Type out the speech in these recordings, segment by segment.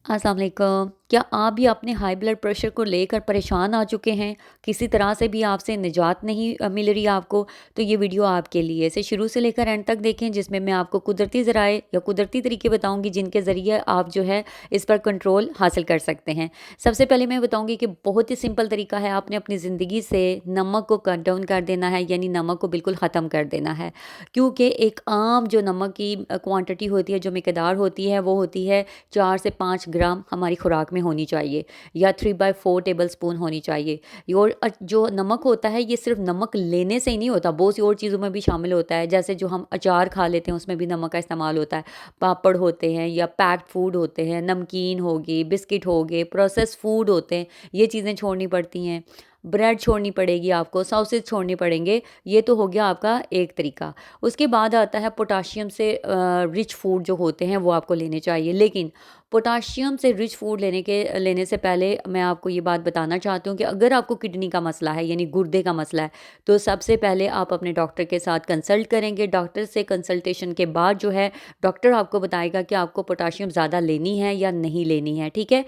अस्सलाम वालेकुम। क्या आप भी अपने हाई ब्लड प्रेशर को लेकर परेशान आ चुके हैं? किसी तरह से भी आपसे निजात नहीं मिल रही आपको? तो ये वीडियो आपके लिए है। इसे शुरू से लेकर एंड तक देखें, जिसमें मैं आपको कुदरती ज़राए या कुदरती तरीके बताऊंगी जिनके ज़रिए आप जो है इस पर कंट्रोल हासिल कर सकते हैं। सबसे पहले मैं बताऊंगी कि बहुत ही सिंपल तरीका है, आपने अपनी ज़िंदगी से नमक को कट डाउन कर देना है, यानी नमक को बिल्कुल ख़त्म कर देना है। क्योंकि एक आम जो नमक की क्वांटिटी होती है, जो मिकदार होती है, वो होती है 4 से 5 ग्राम हमारी खुराक में होनी चाहिए, या 3/4 टेबल स्पून होनी चाहिए। और जो नमक होता है, ये सिर्फ नमक लेने से ही नहीं होता, बहुत सी और चीज़ों में भी शामिल होता है। जैसे जो हम अचार खा लेते हैं उसमें भी नमक का इस्तेमाल होता है, पापड़ होते हैं या पैक्ड फूड होते हैं, नमकीन होगी, बिस्किट हो गए, प्रोसेस फूड होते हैं, ये चीज़ें छोड़नी पड़ती हैं। ब्रेड छोड़नी पड़ेगी आपको, सॉसेज छोड़ने पड़ेंगे। ये तो हो गया आपका एक तरीका। उसके बाद आता है पोटाशियम से रिच फूड जो होते हैं वो आपको लेने चाहिए। लेकिन पोटाशियम से रिच फूड लेने से पहले मैं आपको ये बात बताना चाहती हूँ कि अगर आपको किडनी का मसला है, यानी गुर्दे का मसला है, तो सबसे पहले आप अपने डॉक्टर के साथ कंसल्ट करेंगे। डॉक्टर से कंसल्टेशन के बाद जो है डॉक्टर आपको बताएगा कि आपको पोटाशियम ज़्यादा लेनी है या नहीं लेनी है, ठीक है?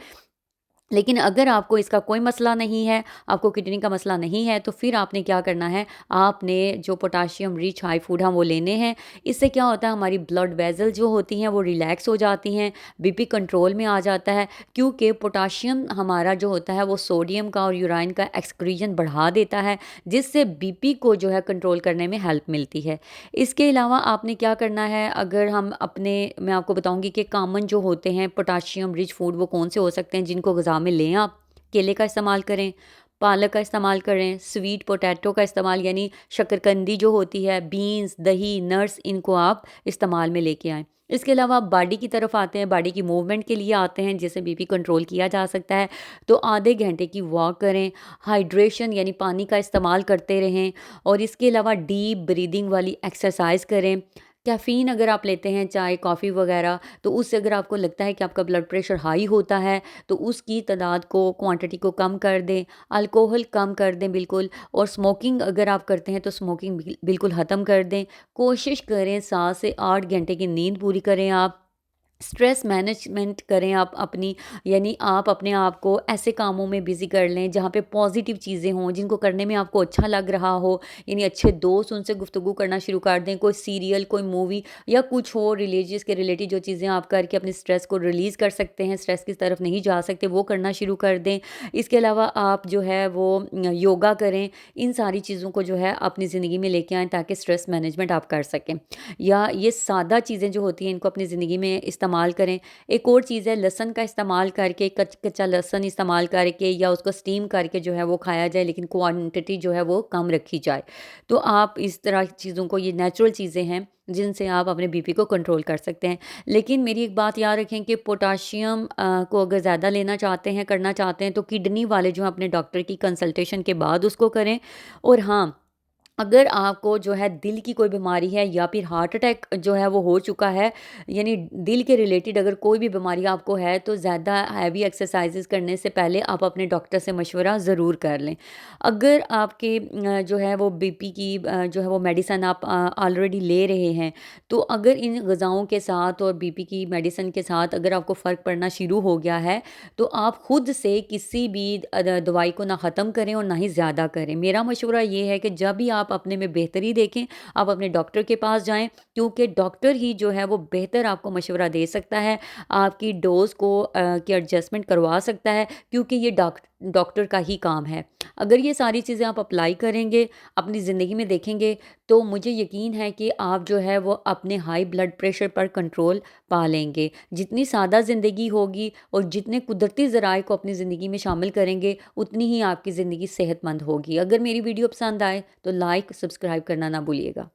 लेकिन अगर आपको इसका कोई मसला नहीं है, आपको किडनी का मसला नहीं है, तो फिर आपने क्या करना है, आपने जो पोटाशियम रिच हाई फूड हैं वो लेने हैं। इससे क्या होता है, हमारी ब्लड वेसल जो होती हैं वो रिलैक्स हो जाती हैं, बीपी कंट्रोल में आ जाता है। क्योंकि पोटाशियम हमारा जो होता है वो सोडियम का और यूराइन का एक्सक्रीजन बढ़ा देता है, जिससे बीपी को जो है कंट्रोल करने में हेल्प मिलती है। इसके अलावा आपने क्या करना है, अगर हम अपने मैं आपको बताऊंगी कि कॉमन जो होते हैं पोटाशियम रिच फूड वो कौन से हो सकते हैं जिनको ग़िज़ा में लें आप। केले का इस्तेमाल करें, पालक का इस्तेमाल करें, स्वीट पोटैटो का इस्तेमाल यानी शकरकंदी जो होती है, बीन्स, दही, नट्स, इनको आप इस्तेमाल में लेके आएँ। इसके अलावा आप बॉडी की तरफ आते हैं, बॉडी की मूवमेंट के लिए आते हैं, जिससे बीपी कंट्रोल किया जा सकता है। तो आधे घंटे की वॉक करें, हाइड्रेशन यानी पानी का इस्तेमाल करते रहें, और इसके अलावा डीप ब्रीदिंग वाली एक्सरसाइज करें। कैफ़ीन अगर आप लेते हैं, चाय, कॉफ़ी वगैरह, तो उससे अगर आपको लगता है कि आपका ब्लड प्रेशर हाई होता है, तो उसकी तादाद को, क्वांटिटी को कम कर दें। अल्कोहल कम कर दें बिल्कुल, और स्मोकिंग अगर आप करते हैं तो स्मोकिंग बिल्कुल ख़त्म कर दें। कोशिश करें 7 से 8 घंटे की नींद पूरी करें आप। स्ट्रेस मैनेजमेंट करें आप अपनी, यानी आप अपने आप को ऐसे कामों में बिज़ी कर लें जहाँ पे पॉजिटिव चीज़ें हों, जिनको करने में आपको अच्छा लग रहा हो। यानी अच्छे दोस्त, उनसे गुफ्तगू करना शुरू कर दें, कोई सीरियल, कोई मूवी या कुछ हो रिलीजियस के रिलेटेड, जो चीज़ें आप करके अपने स्ट्रेस को रिलीज़ कर सकते हैं, स्ट्रेस की तरफ नहीं जा सकते, वो करना शुरू कर दें। इसके अलावा आप जो है वो योगा करें। इन सारी चीज़ों को जो है अपनी ज़िंदगी में लेके आएँ, ताकि स्ट्रेस मैनेजमेंट आप कर सकें। या ये सादा चीज़ें जो होती हैं, इनको अपनी ज़िंदगी में इस्तेमाल करें। एक और चीज़ है, लहसुन का इस्तेमाल करके, कच्चा लहसुन इस्तेमाल करके या उसको स्टीम करके जो है वो खाया जाए, लेकिन क्वांटिटी जो है वो कम रखी जाए। तो आप इस तरह की चीज़ों को, ये नेचुरल चीज़ें हैं जिनसे आप अपने बीपी को कंट्रोल कर सकते हैं। लेकिन मेरी एक बात याद रखें कि पोटाशियम को अगर ज़्यादा लेना चाहते हैं, करना चाहते हैं, तो किडनी वाले जो हैं अपने डॉक्टर की कंसल्टेशन के बाद उसको करें। और हाँ, अगर आपको जो है दिल की कोई बीमारी है या फिर हार्ट अटैक जो है वो हो चुका है, यानी दिल के रिलेटेड अगर कोई भी बीमारी आपको है, तो ज़्यादा हैवी एक्सरसाइजेस करने से पहले आप अपने डॉक्टर से मशवरा ज़रूर कर लें। अगर आपके जो है वो बीपी की जो है वो मेडिसिन आप ऑलरेडी ले रहे हैं, तो अगर इन ग़िज़ाओं के साथ और बीपी की मेडिसिन के साथ अगर आपको फ़र्क पड़ना शुरू हो गया है, तो आप खुद से किसी भी दवाई को ना ख़त्म करें और ना ही ज़्यादा करें। मेरा मशवरा ये है कि जब भी आप अपने में बेहतरी देखें, आप अपने डॉक्टर के पास जाएँ, क्योंकि डॉक्टर ही जो है वो बेहतर आपको मशवरा दे सकता है, आपकी डोज़ को की एडजस्टमेंट करवा सकता है, क्योंकि ये डॉक्टर का ही काम है। अगर ये सारी चीज़ें आप अप्लाई करेंगे, अपनी ज़िंदगी में देखेंगे, तो मुझे यकीन है कि आप जो है वो अपने हाई ब्लड प्रेशर पर कंट्रोल पा लेंगे। जितनी सादा ज़िंदगी होगी और जितने कुदरती ज़राए को अपनी ज़िंदगी में शामिल करेंगे, उतनी ही आपकी ज़िंदगी सेहतमंद होगी। अगर मेरी वीडियो पसंद आए तो लाइक, सब्सक्राइब करना ना भूलिएगा।